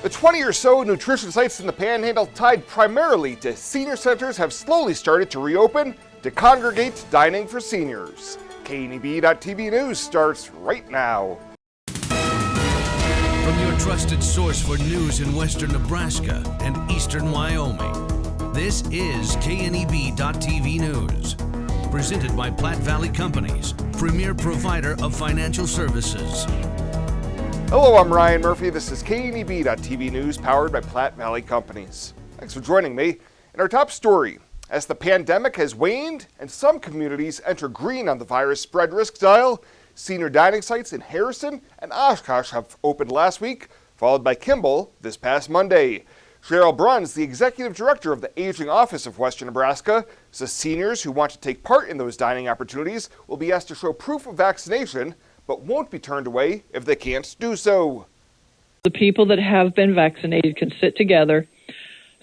The 20 or so nutrition sites in the Panhandle, tied primarily to senior centers, have slowly started to reopen to congregate dining for seniors. KNEB.TV News starts right now. From your trusted source for news in western Nebraska and eastern Wyoming, this is KNEB.TV News. Presented by Platte Valley Companies, premier provider of financial services. Hello, I'm Ryan Murphy. This is KNEB.TV News, powered by Platte Valley Companies. Thanks for joining me. In our top story, as the pandemic has waned and some communities enter green on the virus spread risk dial, senior dining sites in Harrison and Oshkosh have opened last week, followed by Kimball this past Monday. Cheryl Bruns, the executive director of the Aging Office of Western Nebraska, says seniors who want to take part in those dining opportunities will be asked to show proof of vaccination, but won't be turned away if they can't do so. The people that have been vaccinated can sit together,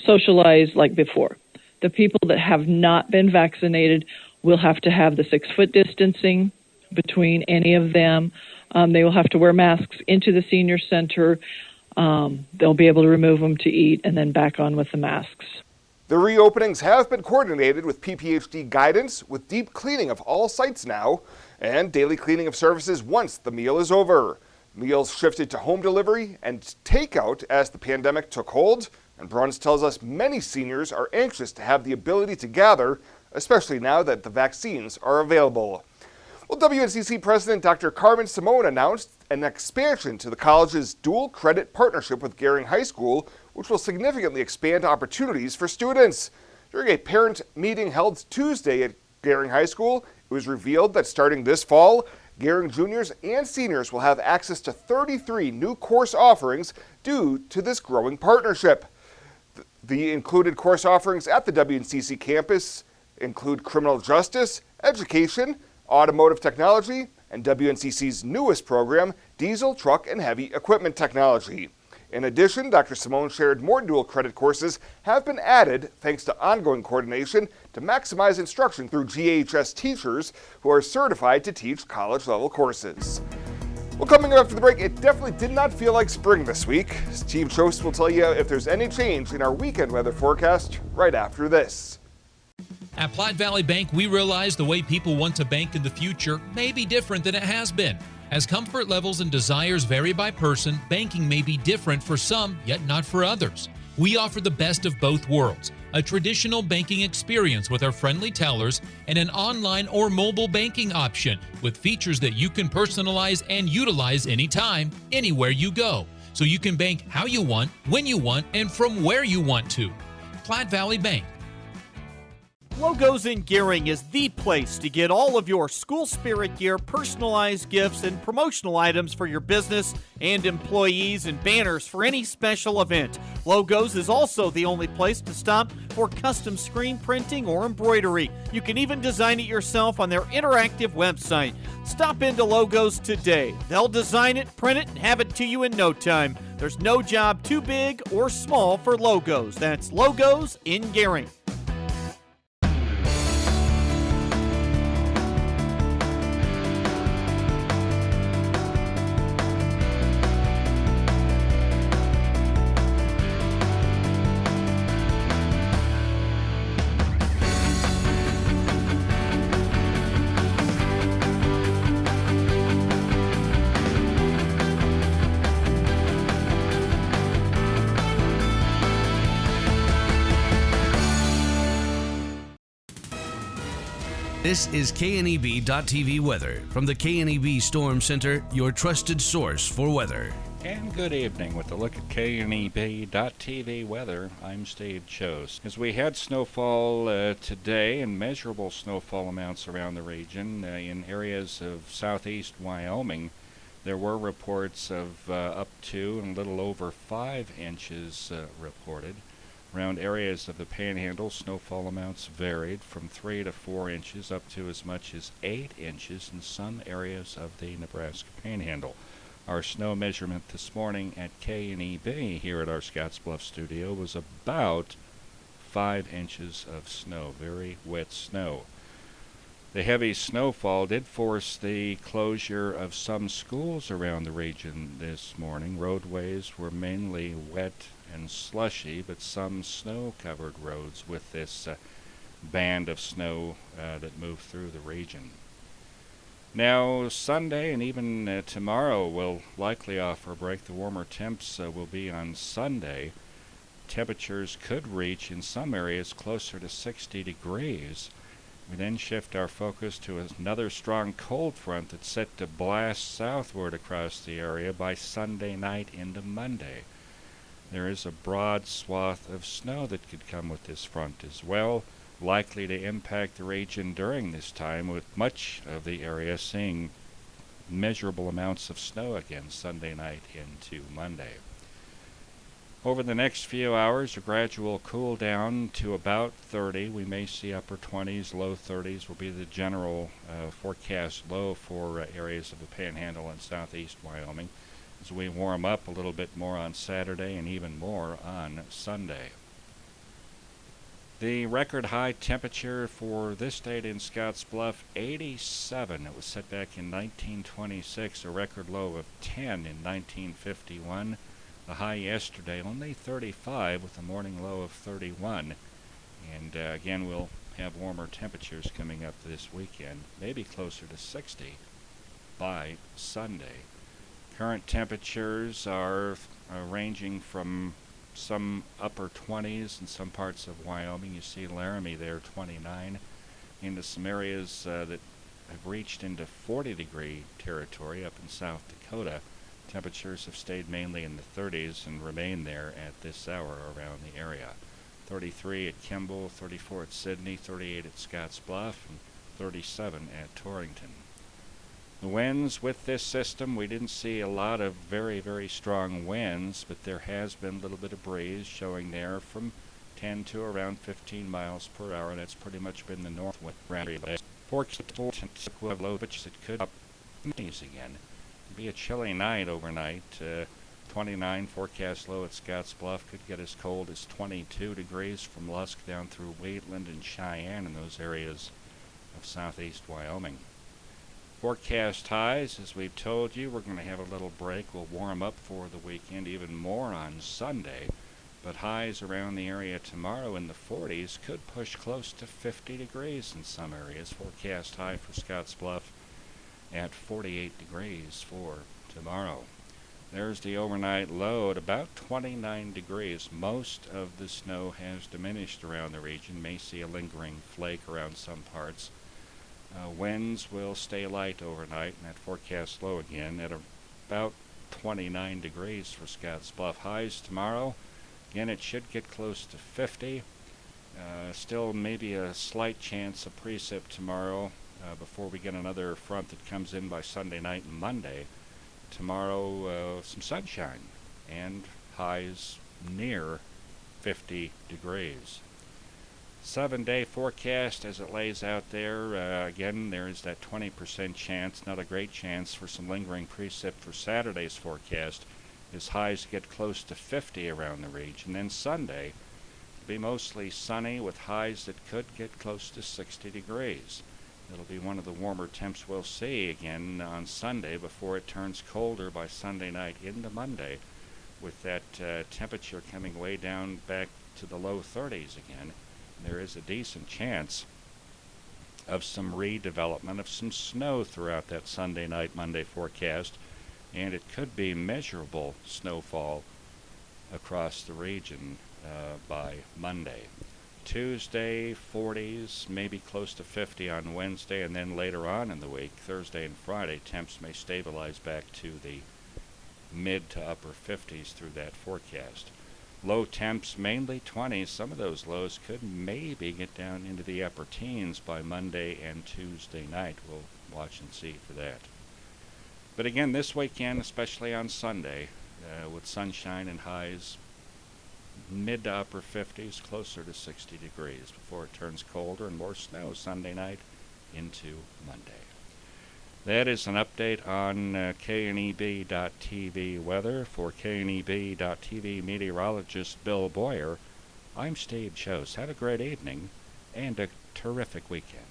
socialize like before. The people that have not been vaccinated will have to have the 6-foot distancing between any of them. They will have to wear masks into the senior center. They'll be able to remove them to eat and then back on with the masks. The reopenings have been coordinated with PPHD guidance, with deep cleaning of all sites now and daily cleaning of services once the meal is over. Meals shifted to home delivery and takeout as the pandemic took hold, and Bruns tells us many seniors are anxious to have the ability to gather, especially now that the vaccines are available. Well, WNCC President Dr. Carmen Simone announced an expansion to the college's dual credit partnership with Gering High School, which will significantly expand opportunities for students. During a parent meeting held Tuesday at Gering High School, it was revealed that starting this fall, Gering juniors and seniors will have access to 33 new course offerings due to this growing partnership. The included course offerings at the WNCC campus include criminal justice, education, automotive technology, and WNCC's newest program, diesel, truck, and heavy equipment technology. In addition, Dr. Simone shared more dual credit courses have been added thanks to ongoing coordination to maximize instruction through GHS teachers who are certified to teach college-level courses. Well, coming up after the break, it definitely did not feel like spring this week. Steve Chost will tell you if there's any change in our weekend weather forecast right after this. At Platte Valley Bank, we realize the way people want to bank in the future may be different than it has been. As comfort levels and desires vary by person, banking may be different for some, yet not for others. We offer the best of both worlds, a traditional banking experience with our friendly tellers and an online or mobile banking option with features that you can personalize and utilize anytime, anywhere you go. So you can bank how you want, when you want, and from where you want to. Platte Valley Bank. Logos in Gering is the place to get all of your school spirit gear, personalized gifts, and promotional items for your business and employees and banners for any special event. Logos is also the only place to stop for custom screen printing or embroidery. You can even design it yourself on their interactive website. Stop into Logos today. They'll design it, print it, and have it to you in no time. There's no job too big or small for Logos. That's Logos in Gering. This is KNEB.TV weather from the KNEB Storm Center, your trusted source for weather. And good evening. With a look at KNEB.TV weather, I'm Steve Chose. As we had snowfall today, and measurable snowfall amounts around the region in areas of southeast Wyoming, there were reports of up to and a little over 5 inches reported. Around areas of the Panhandle, snowfall amounts varied from 3 to 4 inches up to as much as 8 inches in some areas of the Nebraska Panhandle. Our snow measurement this morning at KNEB here at our Scottsbluff studio was about 5 inches of snow, very wet snow. The heavy snowfall did force the closure of some schools around the region this morning. Roadways were mainly wet and slushy, but some snow-covered roads with this band of snow that moved through the region. Now, Sunday and even tomorrow will likely offer a break. The warmer temps will be on Sunday. Temperatures could reach, in some areas, closer to 60 degrees. We then shift our focus to another strong cold front that's set to blast southward across the area by Sunday night into Monday. There is a broad swath of snow that could come with this front as well, likely to impact the region during this time, with much of the area seeing measurable amounts of snow again Sunday night into Monday. Over the next few hours, a gradual cool down to about 30. We may see upper 20s, low 30s will be the general forecast low for areas of the Panhandle and southeast Wyoming as we warm up a little bit more on Saturday and even more on Sunday. The record high temperature for this date in Scottsbluff, 87. It was set back in 1926, a record low of 10 in 1951. The high yesterday, only 35, with a morning low of 31. And again, we'll have warmer temperatures coming up this weekend, maybe closer to 60 by Sunday. Current temperatures are ranging from some upper 20s in some parts of Wyoming. You see Laramie there, 29, into some areas that have reached into 40-degree territory up in South Dakota. Temperatures have stayed mainly in the 30s and remain there at this hour around the area. 33 at Kimball, 34 at Sidney, 38 at Scottsbluff, and 37 at Torrington. The winds with this system, we didn't see a lot of very, very strong winds, but there has been a little bit of breeze showing there from 10 to around 15 miles per hour. That's pretty much been the northwind. Forecast low pitches it could up again. Be a chilly night overnight. 29 forecast low at Scottsbluff, could get as cold as 22 degrees from Lusk down through Wheatland and Cheyenne in those areas of southeast Wyoming. Forecast highs, as we've told you, we're going to have a little break. We'll warm up for the weekend even more on Sunday, but highs around the area tomorrow in the 40s could push close to 50 degrees in some areas. Forecast high for Scottsbluff at 48 degrees for tomorrow. There's the overnight low at about 29 degrees. Most of the snow has diminished around the region. May see a lingering flake around some parts. Winds will stay light overnight, and that forecast low again at about 29 degrees for Scottsbluff. Highs tomorrow, again it should get close to 50. Still maybe a slight chance of precip tomorrow before we get another front that comes in by Sunday night and Monday. Tomorrow, some sunshine and highs near 50 degrees. 7-day forecast as it lays out there. Again, there is that 20% chance, not a great chance for some lingering precip for Saturday's forecast, as highs get close to 50 around the region. Then Sunday will be mostly sunny with highs that could get close to 60 degrees. It'll be one of the warmer temps we'll see again on Sunday before it turns colder by Sunday night into Monday, with that temperature coming way down back to the low 30s again. There is a decent chance of some redevelopment of some snow throughout that Sunday night, Monday forecast, and it could be measurable snowfall across the region by Monday. Tuesday, 40s, maybe close to 50 on Wednesday, and then later on in the week, Thursday and Friday, temps may stabilize back to the mid to upper 50s through that forecast. Low temps, mainly 20s. Some of those lows could maybe get down into the upper teens by Monday and Tuesday night. We'll watch and see for that. But again, this weekend, especially on Sunday, with sunshine and highs mid to upper 50s, closer to 60 degrees before it turns colder and more snow Sunday night into Monday. That is an update on KNEB.TV weather. For KNEB.TV meteorologist Bill Boyer, I'm Steve Chose. Have a great evening and a terrific weekend.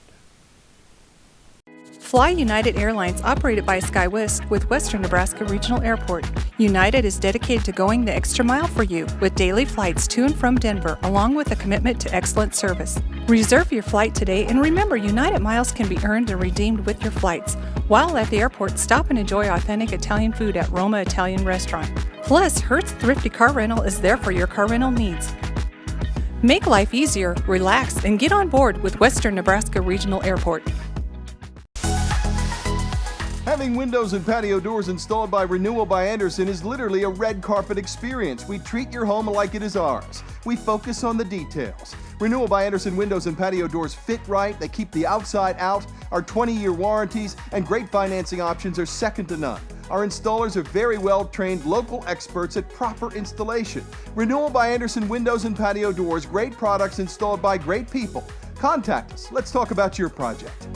Fly United Airlines, operated by SkyWest with Western Nebraska Regional Airport. United is dedicated to going the extra mile for you with daily flights to and from Denver, along with a commitment to excellent service. Reserve your flight today, and remember, United miles can be earned and redeemed with your flights. While at the airport, stop and enjoy authentic Italian food at Roma Italian Restaurant. Plus, Hertz Thrifty Car Rental is there for your car rental needs. Make life easier, relax, and get on board with Western Nebraska Regional Airport. Having windows and patio doors installed by Renewal by Andersen is literally a red carpet experience. We treat your home like it is ours. We focus on the details. Renewal by Andersen windows and patio doors fit right, they keep the outside out, our 20-year warranties and great financing options are second to none. Our installers are very well-trained local experts at proper installation. Renewal by Andersen windows and patio doors, great products installed by great people. Contact us. Let's talk about your project.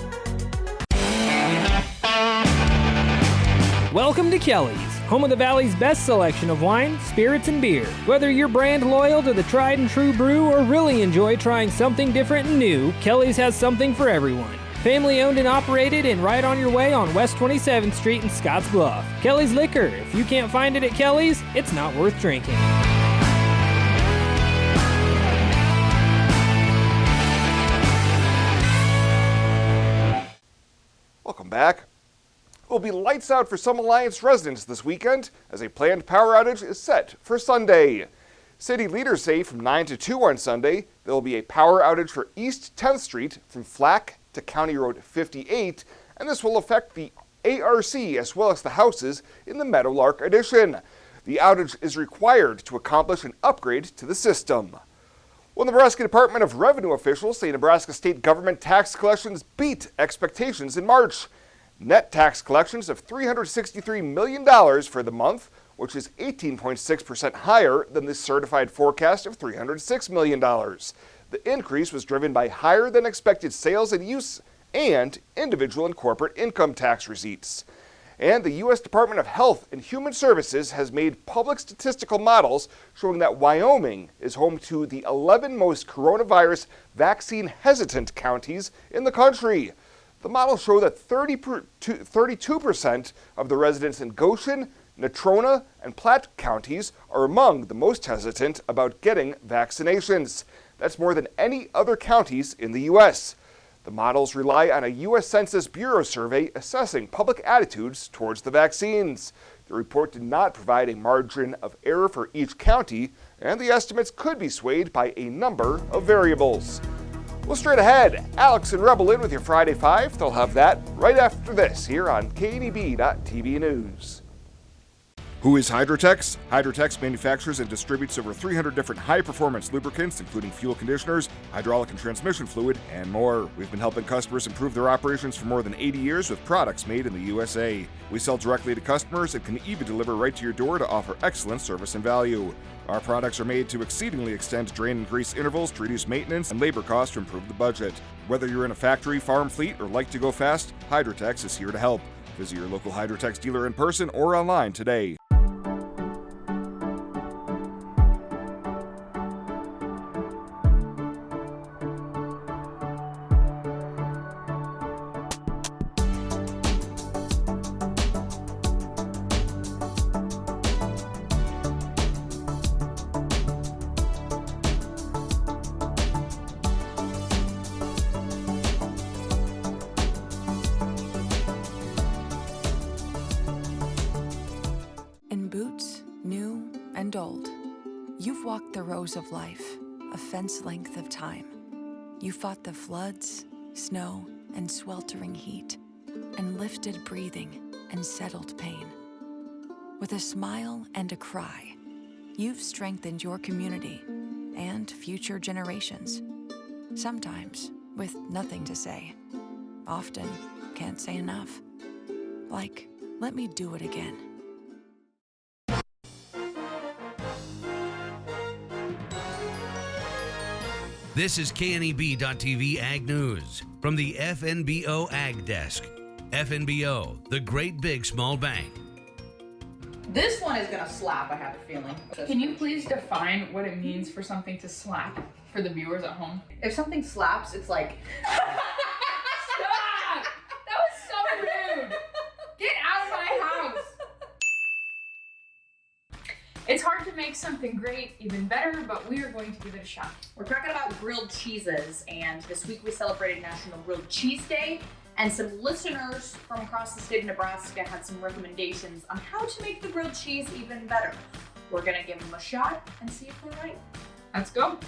Welcome to Kelly's, home of the Valley's best selection of wine, spirits, and beer. Whether you're brand loyal to the tried and true brew or really enjoy trying something different and new, Kelly's has something for everyone. Family owned and operated and right on your way on West 27th Street in Scotts Bluff. Kelly's Liquor. If you can't find it at Kelly's, it's not worth drinking. Welcome back. It will be lights out for some Alliance residents this weekend as a planned power outage is set for Sunday. City leaders say from 9 to 2 on Sunday, there will be a power outage for East 10th Street from Flack to County Road 58, and this will affect the ARC as well as the houses in the Meadowlark addition. The outage is required to accomplish an upgrade to the system. Well, Nebraska Department of Revenue officials say Nebraska state government tax collections beat expectations in March. Net tax collections of $363 million for the month, which is 18.6% higher than the certified forecast of $306 million. The increase was driven by higher than expected sales and use and individual and corporate income tax receipts. And the U.S. Department of Health and Human Services has made public statistical models showing that Wyoming is home to the 11 most coronavirus vaccine hesitant counties in the country. The models show that 32% of the residents in Goshen, Natrona, and Platte counties are among the most hesitant about getting vaccinations. That's more than any other counties in the U.S. The models rely on a U.S. Census Bureau survey assessing public attitudes towards the vaccines. The report did not provide a margin of error for each county, and the estimates could be swayed by a number of variables. Well, straight ahead, Alex and Rebel in with your Friday 5. They'll have that right after this here on KNEB.TV News. Who is Hydrotex? Hydrotex manufactures and distributes over 300 different high-performance lubricants, including fuel conditioners, hydraulic and transmission fluid, and more. We've been helping customers improve their operations for more than 80 years with products made in the USA. We sell directly to customers and can even deliver right to your door to offer excellent service and value. Our products are made to exceedingly extend drain and grease intervals to reduce maintenance and labor costs to improve the budget. Whether you're in a factory, farm fleet, or like to go fast, Hydrotex is here to help. Visit your local Hydrotex dealer in person or online today. Of life, a fence length of time. You fought the floods, snow, and sweltering heat, and lifted breathing and settled pain. With a smile and a cry, you've strengthened your community and future generations. Sometimes with nothing to say. Often can't say enough. Like, let me do it again. This is KNEB.TV Ag News from the FNBO Ag Desk. FNBO, the great big small bank. This one is gonna slap, I have a feeling. Can you please define what it means for something to slap for the viewers at home? If something slaps, it's like... Stop! That was so hard to make something great even better, but we are going to give it a shot. We're talking about grilled cheeses, and this week we celebrated National Grilled Cheese Day, and some listeners from across the state of Nebraska had some recommendations on how to make the grilled cheese even better. We're gonna give them a shot and see if they're right. Let's go.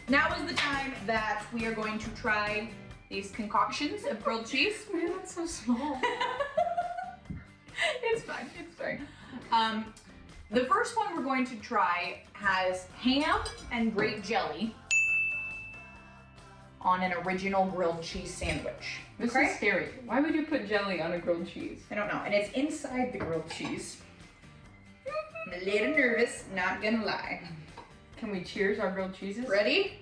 Now is the time that we are going to try these concoctions of grilled cheese. Man, that's so small. It's fine, it's fine. The first one we're going to try has ham and grape jelly on an original grilled cheese sandwich. This is scary. Why would you put jelly on a grilled cheese? I don't know, and it's inside the grilled cheese. I'm a little nervous, not gonna lie. Can we cheers our grilled cheeses? Ready?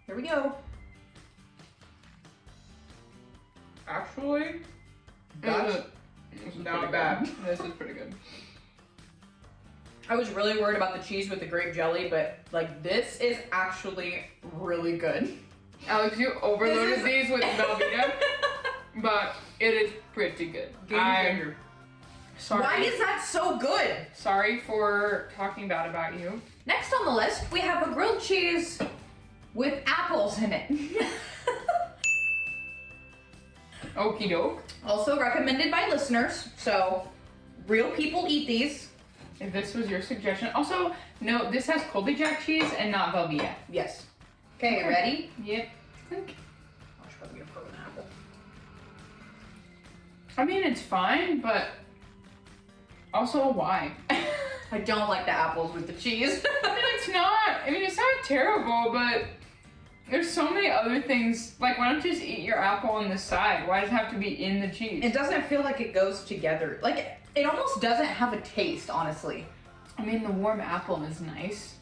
Here we go. Actually, this is not bad. This is pretty good. I was really worried about the cheese with the grape jelly, but like this is actually really good. Alex, you overloaded these with Velveeta, but it is pretty good. I'm sorry. Why is that so good? Sorry for talking bad about you. Next on the list, we have a grilled cheese with apples in it. Okie doke. Also recommended by listeners, so real people eat these. If this was your suggestion. Also, no, this has Colby Jack cheese and not Velveeta. Yes. Okay, ready? Yep. Clink. I should probably put an apple. I mean, it's fine, but also why? I don't like the apples with the cheese. It's not terrible, but there's so many other things. Like, why don't you just eat your apple on the side? Why does it have to be in the cheese? It doesn't feel like it goes together. Like, it almost doesn't have a taste, honestly. I mean, the warm apple is nice,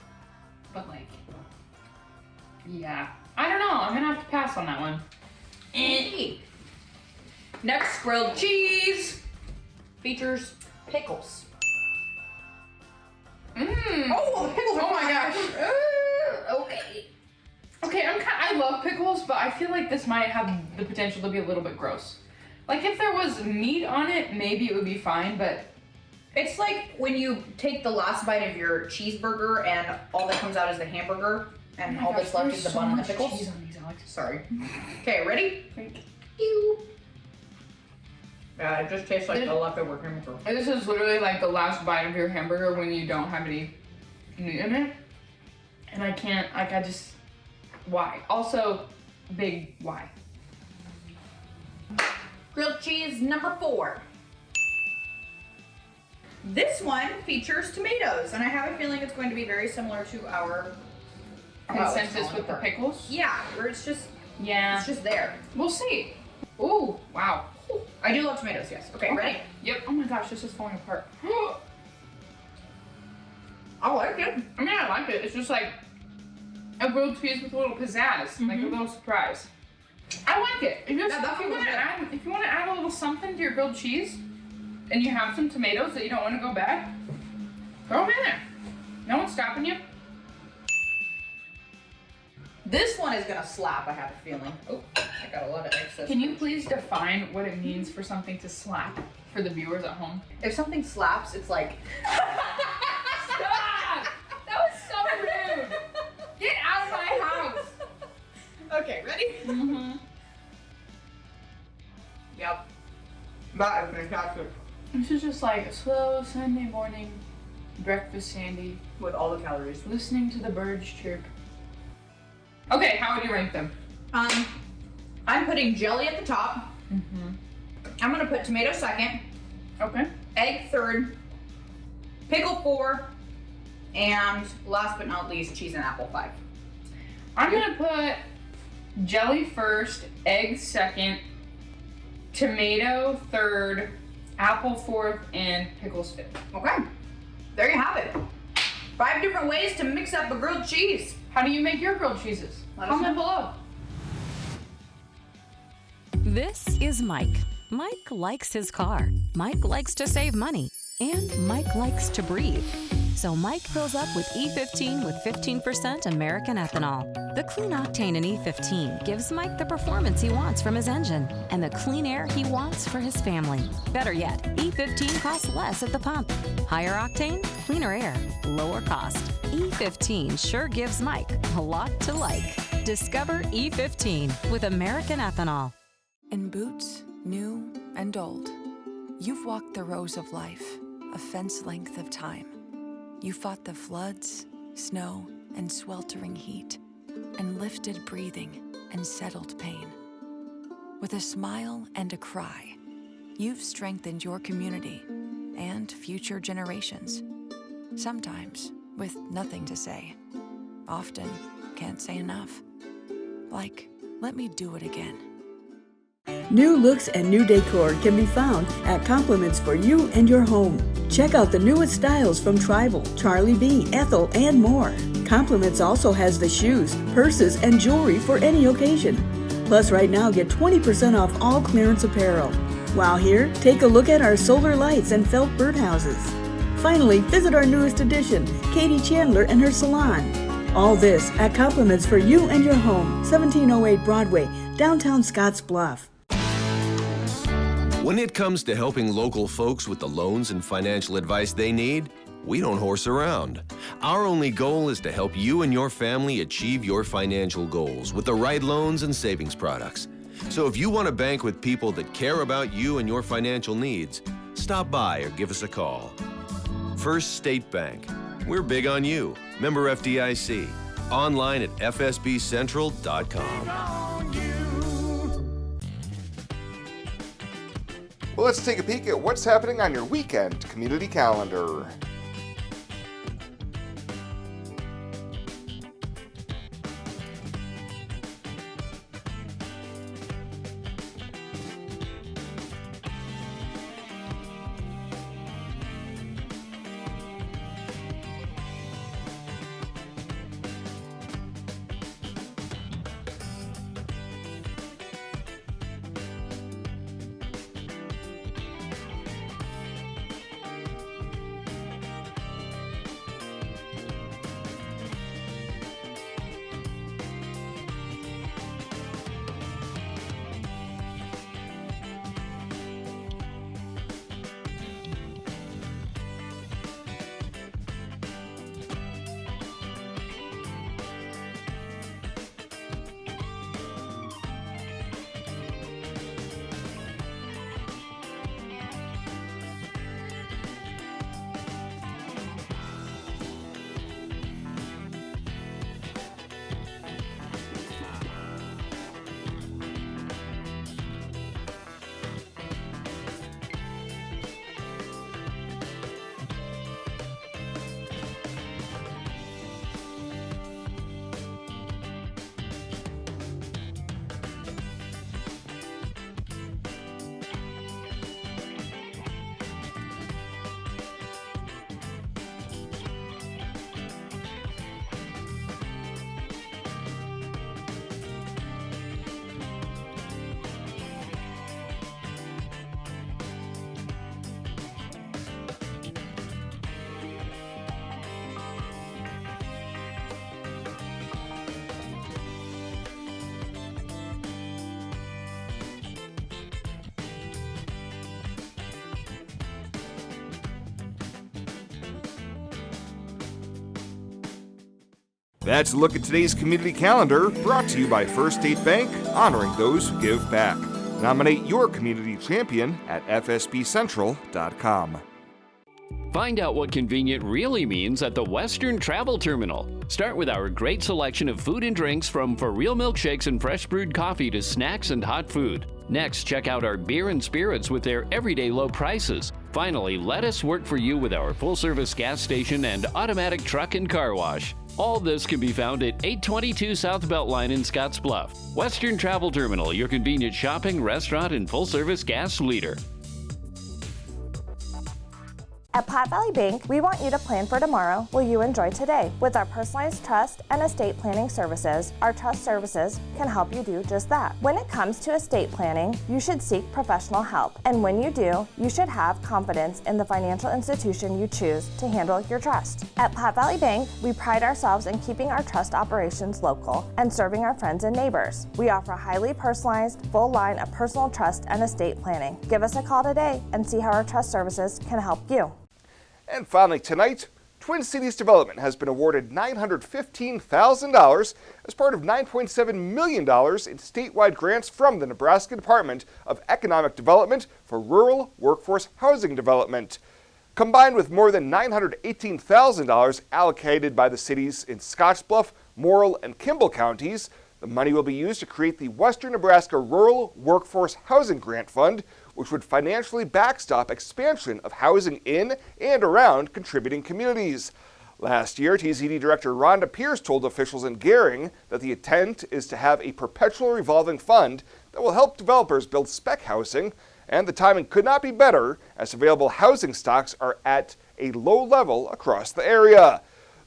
but like, yeah. I don't know, I'm gonna have to pass on that one. Next grilled cheese features pickles. Oh, the pickles are my gosh. Okay. Okay, I love pickles, but I feel like this might have the potential to be a little bit gross. Like, if there was meat on it, maybe it would be fine, but it's like when you take the last bite of your cheeseburger and all that comes out is the hamburger, and all that's left is the bun and the pickles. Cheese on these, Alex. Sorry. Okay, ready? Thank you. Yeah, it just tastes like the leftover hamburger. This is literally like the last bite of your hamburger when you don't have any meat in it. And I can't, why? Also, big why. Grilled cheese number 4. This one features tomatoes, and I have a feeling it's going to be very similar to our consensus with the pickles. Yeah, where it's just there. We'll see. Ooh, wow. I do love tomatoes, yes. Okay, ready? Yep. Oh my gosh, this is falling apart. I like it. I mean, I like it. It's just like a grilled cheese with a little pizzazz, like a little surprise. I like it. If you want to add a little something to your grilled cheese, and you have some tomatoes that you don't want to go back, throw them in there. No one's stopping you. This one is gonna slap, I have a feeling. Oh, I got a lot of excess. Can you please define what it means for something to slap for the viewers at home? If something slaps, it's like... Stop! That was so rude! Get out of my house! Okay, ready? Mm-hmm. Yep. That is fantastic. This is just like a slow Sunday morning breakfast sandy. With all the calories. Listening to the birds chirp. Okay, how would you rank them? I'm putting jelly at the top. I'm gonna put tomato second. Okay. Egg third. Pickle 4. And last but not least, cheese and apple 5. I'm gonna put jelly first, egg second, tomato third, apple 4th, and pickles 5th. Okay. There you have it. 5 different ways to mix up a grilled cheese. How do you make your grilled cheeses? Comment below. This is Mike. Mike likes his car. Mike likes to save money. And Mike likes to breathe. So Mike fills up with E15 with 15% American ethanol. The clean octane in E15 gives Mike the performance he wants from his engine and the clean air he wants for his family. Better yet, E15 costs less at the pump. Higher octane, cleaner air, lower cost. E15 sure gives Mike a lot to like. Discover E15 with American ethanol. In boots, new and old, you've walked the rows of life, a fence length of time. You fought the floods, snow, and sweltering heat, and lifted breathing and settled pain. With a smile and a cry, you've strengthened your community and future generations. Sometimes with nothing to say. Often can't say enough. Like, let me do it again. New looks and new decor can be found at Compliments for You and Your Home. Check out the newest styles from Tribal, Charlie B, Ethel, and more. Compliments also has the shoes, purses, and jewelry for any occasion. Plus, right now, get 20% off all clearance apparel. While here, take a look at our solar lights and felt birdhouses. Finally, visit our newest addition, Katie Chandler and her salon. All this at Compliments for You and Your Home, 1708 Broadway, downtown Scotts Bluff. When it comes to helping local folks with the loans and financial advice they need, we don't horse around. Our only goal is to help you and your family achieve your financial goals with the right loans and savings products. So if you want to bank with people that care about you and your financial needs, stop by or give us a call. First State Bank. We're big on you. Member FDIC. Online at fsbcentral.com. Well, let's take a peek at what's happening on your weekend community calendar. That's a look at today's community calendar, brought to you by First State Bank, honoring those who give back. Nominate your community champion at fsbcentral.com. Find out what convenient really means at the Western Travel Terminal. Start with our great selection of food and drinks, from for real milkshakes and fresh brewed coffee to snacks and hot food. Next, check out our beer and spirits with their everyday low prices. Finally, let us work for you with our full-service gas station and automatic truck and car wash. All this can be found at 822 South Beltline in Scotts Bluff. Western Travel Terminal, your convenient shopping, restaurant, and full-service gas leader. At Platte Valley Bank, we want you to plan for tomorrow while you enjoy today. With our personalized trust and estate planning services, our trust services can help you do just that. When it comes to estate planning, you should seek professional help. And when you do, you should have confidence in the financial institution you choose to handle your trust. At Platte Valley Bank, we pride ourselves in keeping our trust operations local and serving our friends and neighbors. We offer a highly personalized, full line of personal trust and estate planning. Give us a call today and see how our trust services can help you. And finally tonight, Twin Cities Development has been awarded $915,000 as part of $9.7 million in statewide grants from the Nebraska Department of Economic Development for rural workforce housing development. Combined with more than $918,000 allocated by the cities in Scottsbluff, Morrill, and Kimball counties, the money will be used to create the Western Nebraska Rural Workforce Housing Grant Fund, which would financially backstop expansion of housing in and around contributing communities. Last year, TCD Director Rhonda Pierce told officials in Gering that the intent is to have a perpetual revolving fund that will help developers build spec housing, and the timing could not be better as available housing stocks are at a low level across the area.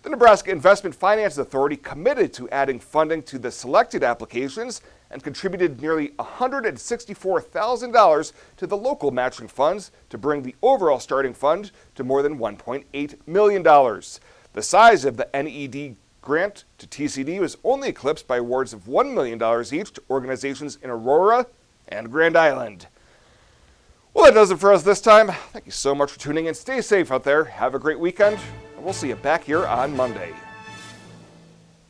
The Nebraska Investment Finance Authority committed to adding funding to the selected applications and contributed nearly $164,000 to the local matching funds to bring the overall starting fund to more than $1.8 million. The size of the NED grant to TCD was only eclipsed by awards of $1 million each to organizations in Aurora and Grand Island. Well, that does it for us this time. Thank you so much for tuning in. Stay safe out there. Have a great weekend. And we'll see you back here on Monday.